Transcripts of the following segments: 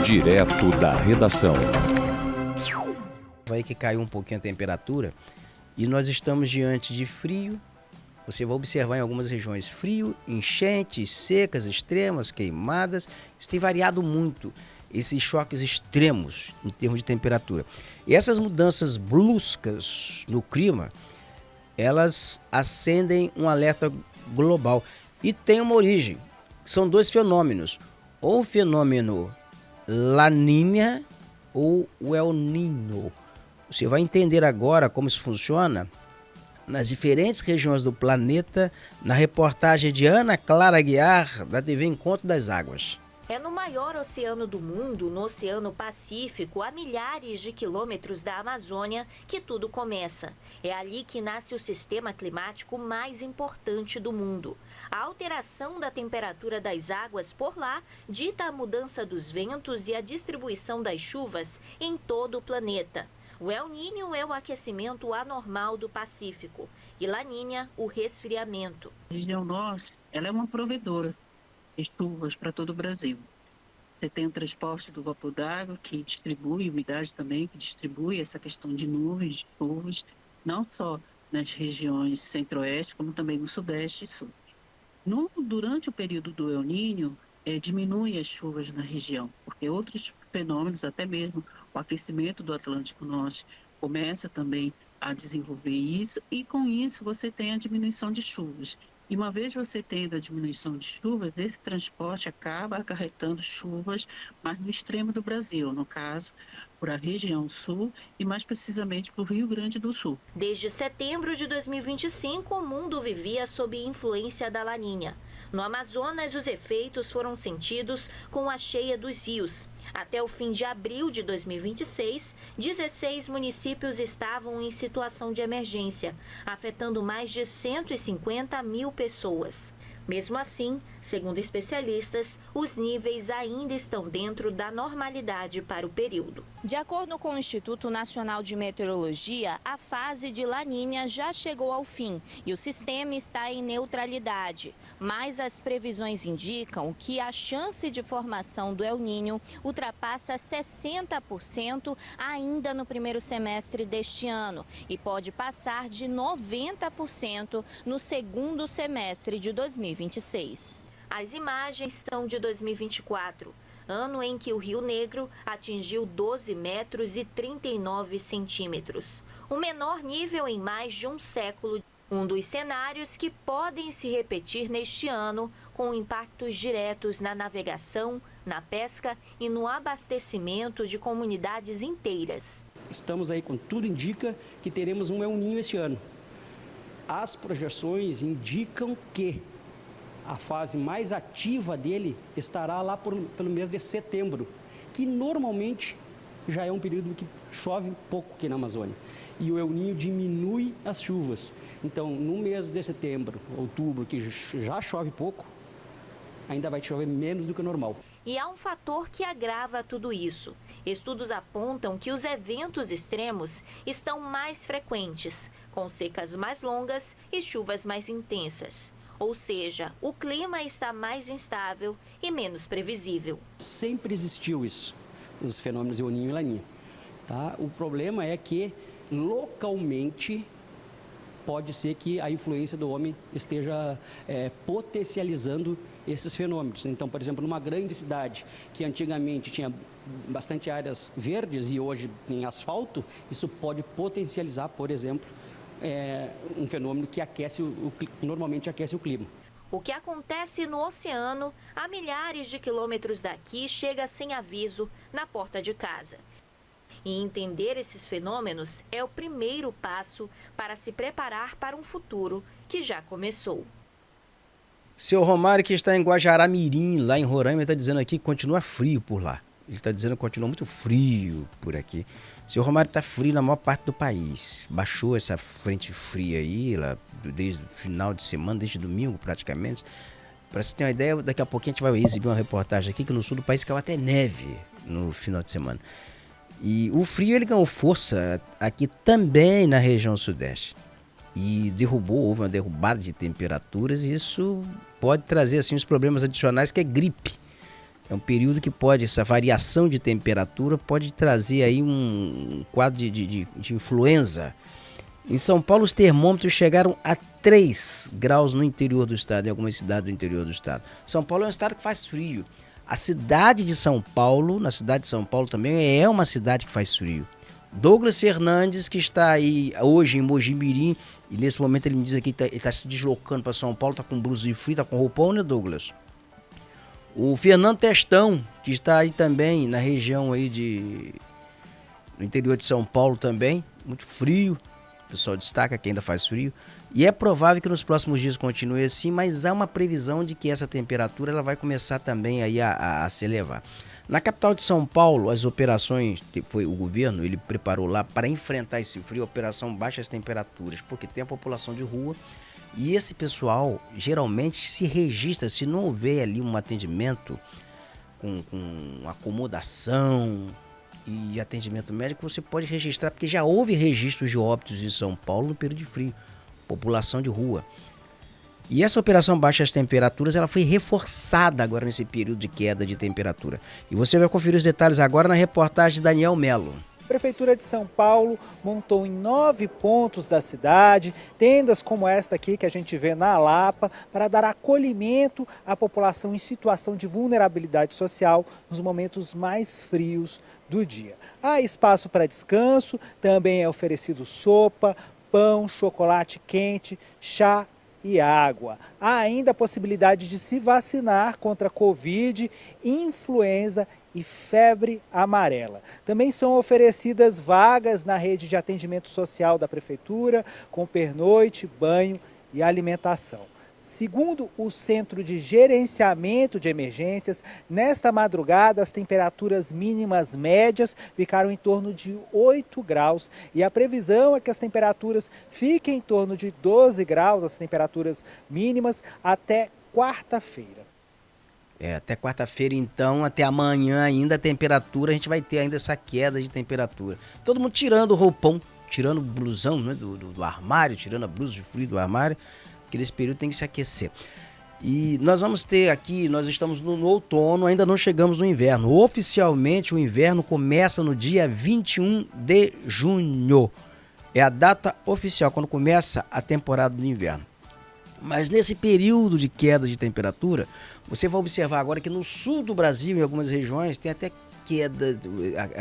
Direto da redação. Vai que caiu um pouquinho a temperatura e nós estamos diante de frio. Você vai observar em algumas regiões frio, enchentes, secas, extremas, queimadas. Isso tem variado muito, esses choques extremos em termos de temperatura. E essas mudanças bruscas no clima, elas acendem um alerta global. E tem uma origem. São dois fenômenos. Ou o fenômeno La Niña ou o El Niño. Você vai entender agora como isso funciona nas diferentes regiões do planeta, na reportagem de Ana Clara Aguiar, da TV Encontro das Águas. É no maior oceano do mundo, no Oceano Pacífico, a milhares de quilômetros da Amazônia, que tudo começa. É ali que nasce o sistema climático mais importante do mundo. A alteração da temperatura das águas por lá dita a mudança dos ventos e a distribuição das chuvas em todo o planeta. O El Niño é o aquecimento anormal do Pacífico e La Niña, o resfriamento. A região norte, ela é uma provedora de chuvas para todo o Brasil. Você tem o transporte do vapor d'água, que distribui, umidade também, que distribui essa questão de nuvens, de chuvas, não só nas regiões centro-oeste, como também no sudeste e sul. Durante o período do El Niño, diminui as chuvas na região, porque outros fenômenos, até mesmo o aquecimento do Atlântico Norte, começa também a desenvolver isso, e com isso você tem a diminuição de chuvas. E uma vez você tendo a diminuição de chuvas, esse transporte acaba acarretando chuvas mais no extremo do Brasil, no caso, por a região sul e mais precisamente para o Rio Grande do Sul. Desde setembro de 2025, o mundo vivia sob influência da La Niña. No Amazonas, os efeitos foram sentidos com a cheia dos rios. Até o fim de abril de 2026, 16 municípios estavam em situação de emergência, afetando mais de 150 mil pessoas. Mesmo assim, segundo especialistas, os níveis ainda estão dentro da normalidade para o período. De acordo com o Instituto Nacional de Meteorologia, a fase de La Niña já chegou ao fim e o sistema está em neutralidade. Mas as previsões indicam que a chance de formação do El Niño ultrapassa 60% ainda no primeiro semestre deste ano e pode passar de 90% no segundo semestre de 2026. As imagens são de 2024, ano em que o Rio Negro atingiu 12 metros e 39 centímetros, o menor nível em mais de um século. Um dos cenários que podem se repetir neste ano, com impactos diretos na navegação, na pesca e no abastecimento de comunidades inteiras. Estamos aí com tudo indica que teremos um El Niño este ano. As projeções indicam que a fase mais ativa dele estará lá pelo mês de setembro, que normalmente já é um período que chove pouco aqui na Amazônia. E o El Niño diminui as chuvas. Então, no mês de setembro, outubro, que já chove pouco, ainda vai chover menos do que o normal. E há um fator que agrava tudo isso. Estudos apontam que os eventos extremos estão mais frequentes, com secas mais longas e chuvas mais intensas. Ou seja, o clima está mais instável e menos previsível. Sempre existiu isso, os fenômenos El Niño e La Niña. Tá? O problema é que, localmente, pode ser que a influência do homem esteja potencializando esses fenômenos. Então, por exemplo, numa grande cidade que antigamente tinha bastante áreas verdes e hoje tem asfalto, isso pode potencializar, por exemplo, um fenômeno que normalmente aquece o clima. O que acontece no oceano, a milhares de quilômetros daqui, chega sem aviso na porta de casa. E entender esses fenômenos é o primeiro passo para se preparar para um futuro que já começou. Seu Romário, que está em Guajará-Mirim, lá em Roraima, está dizendo aqui que continua frio por lá. Ele está dizendo que continua muito frio por aqui. Seu Romário, está frio na maior parte do país. Baixou essa frente fria aí, lá, desde o final de semana, desde domingo praticamente. Para você ter uma ideia, daqui a pouquinho a gente vai exibir uma reportagem aqui que no sul do país caiu até neve no final de semana. E o frio ele ganhou força aqui também na região sudeste. E houve uma derrubada de temperaturas e isso pode trazer assim os problemas adicionais que é gripe. É um período que pode, essa variação de temperatura pode trazer aí um quadro de influenza. Em São Paulo, os termômetros chegaram a 3 graus no interior do estado, em algumas cidades do interior do estado. São Paulo é um estado que faz frio. A cidade de São Paulo, na cidade de São Paulo também é uma cidade que faz frio. Douglas Fernandes, que está aí hoje em Mojimirim, e nesse momento ele me diz aqui que ele está se deslocando para São Paulo, está com blusa de frio, está com roupão, né, Douglas? O Fernando Testão, que está aí também na região aí no interior de São Paulo também, muito frio. O pessoal destaca que ainda faz frio. E é provável que nos próximos dias continue assim, mas há uma previsão de que essa temperatura ela vai começar também aí a se elevar. Na capital de São Paulo, as operações, o governo, ele preparou lá para enfrentar esse frio, a operação baixas temperaturas, porque tem a população de rua e esse pessoal geralmente se registra, se não houver ali um atendimento com acomodação e atendimento médico, você pode registrar, porque já houve registros de óbitos em São Paulo no período de frio, população de rua. E essa operação baixas temperaturas, ela foi reforçada agora nesse período de queda de temperatura. E você vai conferir os detalhes agora na reportagem de Daniel Melo. A Prefeitura de São Paulo montou em 9 pontos da cidade tendas como esta aqui que a gente vê na Lapa para dar acolhimento à população em situação de vulnerabilidade social nos momentos mais frios do dia. Há espaço para descanso, também é oferecido sopa, pão, chocolate quente, chá e água. Há ainda a possibilidade de se vacinar contra Covid, influenza e febre amarela. Também são oferecidas vagas na rede de atendimento social da Prefeitura, com pernoite, banho e alimentação. Segundo o Centro de Gerenciamento de Emergências, nesta madrugada as temperaturas mínimas médias ficaram em torno de 8 graus e a previsão é que as temperaturas fiquem em torno de 12 graus, as temperaturas mínimas, até quarta-feira. Até quarta-feira então, até amanhã ainda a temperatura, a gente vai ter ainda essa queda de temperatura. Todo mundo tirando o roupão, tirando o blusão, né, do armário, tirando a blusa de frio do armário, porque nesse período tem que se aquecer. E nós vamos ter aqui, nós estamos no outono, ainda não chegamos no inverno. Oficialmente o inverno começa no dia 21 de junho. É a data oficial, quando começa a temporada do inverno. Mas nesse período de queda de temperatura, você vai observar agora que no sul do Brasil, em algumas regiões, tem até queda,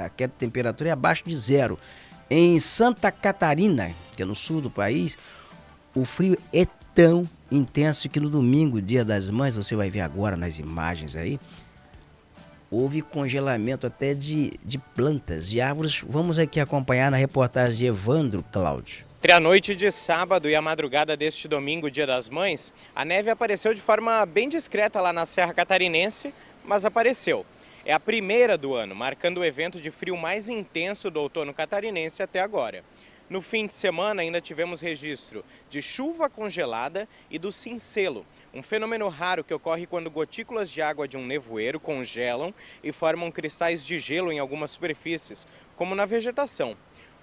a queda de temperatura é abaixo de zero. Em Santa Catarina, que é no sul do país, o frio é tão intenso que no domingo, Dia das Mães, você vai ver agora nas imagens aí, houve congelamento até de plantas, de árvores. Vamos aqui acompanhar na reportagem de Evandro Cláudio. Entre a noite de sábado e a madrugada deste domingo, Dia das Mães, a neve apareceu de forma bem discreta lá na Serra Catarinense, mas apareceu. É a primeira do ano, marcando o evento de frio mais intenso do outono catarinense até agora. No fim de semana ainda tivemos registro de chuva congelada e do cincelo, um fenômeno raro que ocorre quando gotículas de água de um nevoeiro congelam e formam cristais de gelo em algumas superfícies, como na vegetação.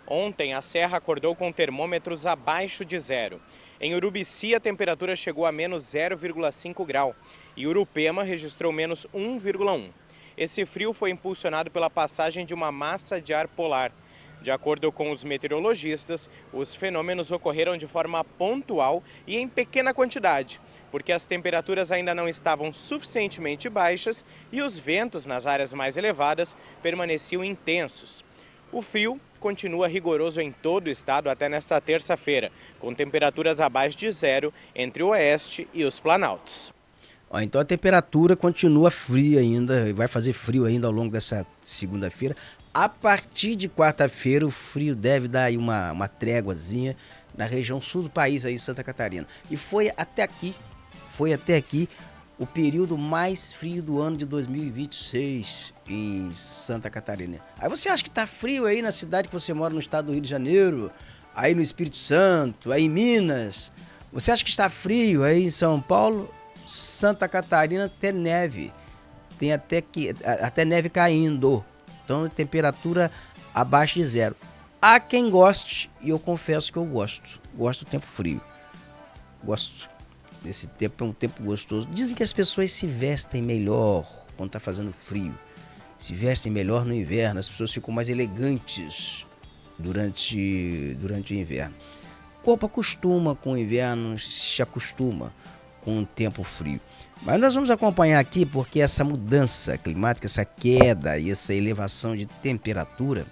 Ontem a serra acordou com termômetros abaixo de zero. Em Urubici a temperatura chegou a menos 0,5 grau e Urupema registrou menos 1,1. Esse frio foi impulsionado pela passagem de uma massa de ar polar. De acordo com os meteorologistas, os fenômenos ocorreram de forma pontual e em pequena quantidade, porque as temperaturas ainda não estavam suficientemente baixas e os ventos nas áreas mais elevadas permaneciam intensos. O frio continua rigoroso em todo o estado até nesta terça-feira, com temperaturas abaixo de zero entre o oeste e os planaltos. Então a temperatura continua fria ainda, vai fazer frio ainda ao longo dessa segunda-feira. A partir de quarta-feira o frio deve dar aí uma tréguazinha na região sul do país, aí em Santa Catarina. E foi até aqui o período mais frio do ano de 2026 em Santa Catarina. Aí você acha que tá frio aí na cidade que você mora, no estado do Rio de Janeiro, aí no Espírito Santo, aí em Minas? Você acha que está frio aí em São Paulo? Santa Catarina tem neve, tem até neve caindo, então temperatura abaixo de zero. Há quem goste, e eu confesso que eu gosto do tempo frio, gosto desse tempo, é um tempo gostoso. Dizem que as pessoas se vestem melhor quando está fazendo frio. Se vestem melhor no inverno, as pessoas ficam mais elegantes durante o inverno. O corpo acostuma com o inverno, se acostuma com o tempo frio. Mas nós vamos acompanhar aqui porque essa mudança climática, essa queda e essa elevação de temperatura,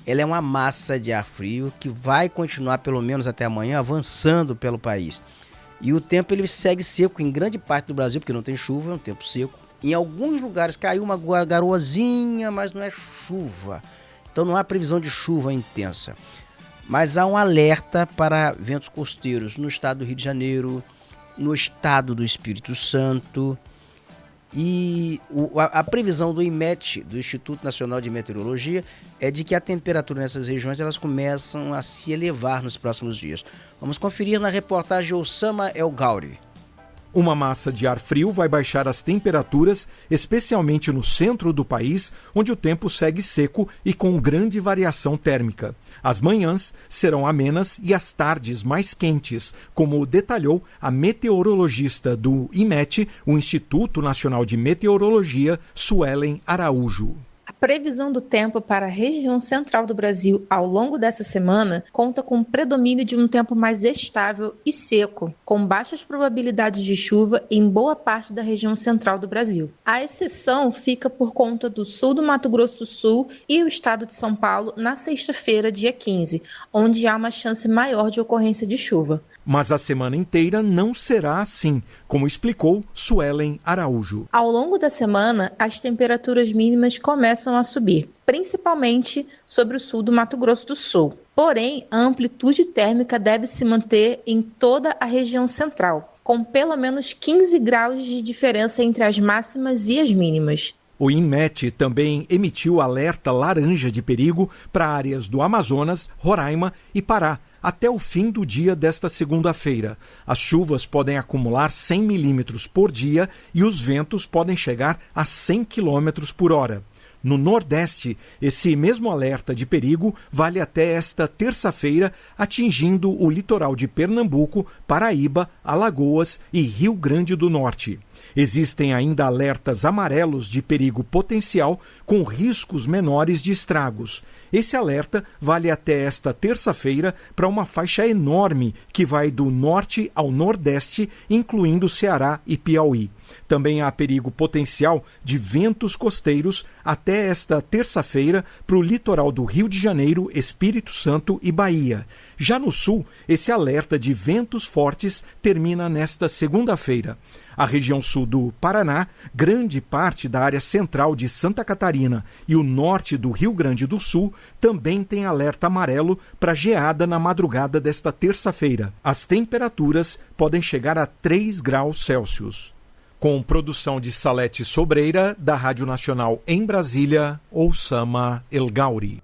ela é uma massa de ar frio que vai continuar pelo menos até amanhã avançando pelo país. E o tempo ele segue seco em grande parte do Brasil, porque não tem chuva, é um tempo seco. Em alguns lugares caiu uma garoazinha, mas não é chuva. Então não há previsão de chuva intensa. Mas há um alerta para ventos costeiros no estado do Rio de Janeiro, no estado do Espírito Santo. E a previsão do IMET, do Instituto Nacional de Meteorologia, é de que a temperatura nessas regiões elas começam a se elevar nos próximos dias. Vamos conferir na reportagem Osama El Gauri. Uma massa de ar frio vai baixar as temperaturas, especialmente no centro do país, onde o tempo segue seco e com grande variação térmica. As manhãs serão amenas e as tardes mais quentes, como detalhou a meteorologista do IMET, o Instituto Nacional de Meteorologia, Suelen Araújo. A previsão do tempo para a região central do Brasil ao longo dessa semana conta com o predomínio de um tempo mais estável e seco, com baixas probabilidades de chuva em boa parte da região central do Brasil. A exceção fica por conta do sul do Mato Grosso do Sul e o estado de São Paulo na sexta-feira, dia 15, onde há uma chance maior de ocorrência de chuva. Mas a semana inteira não será assim, como explicou Suelen Araújo. Ao longo da semana, as temperaturas mínimas começam a subir, principalmente sobre o sul do Mato Grosso do Sul. Porém, a amplitude térmica deve se manter em toda a região central, com pelo menos 15 graus de diferença entre as máximas e as mínimas. O INMET também emitiu alerta laranja de perigo para áreas do Amazonas, Roraima e Pará, até o fim do dia desta segunda-feira. As chuvas podem acumular 100 milímetros por dia e os ventos podem chegar a 100 quilômetros por hora. No Nordeste, esse mesmo alerta de perigo vale até esta terça-feira, atingindo o litoral de Pernambuco, Paraíba, Alagoas e Rio Grande do Norte. Existem ainda alertas amarelos de perigo potencial com riscos menores de estragos. Esse alerta vale até esta terça-feira para uma faixa enorme que vai do norte ao nordeste, incluindo Ceará e Piauí. Também há perigo potencial de ventos costeiros até esta terça-feira para o litoral do Rio de Janeiro, Espírito Santo e Bahia. Já no sul, esse alerta de ventos fortes termina nesta segunda-feira. A região sul do Paraná, grande parte da área central de Santa Catarina e o norte do Rio Grande do Sul também tem alerta amarelo para geada na madrugada desta terça-feira. As temperaturas podem chegar a 3 graus Celsius. Com produção de Salete Sobreira, da Rádio Nacional em Brasília, Osama El Gauri.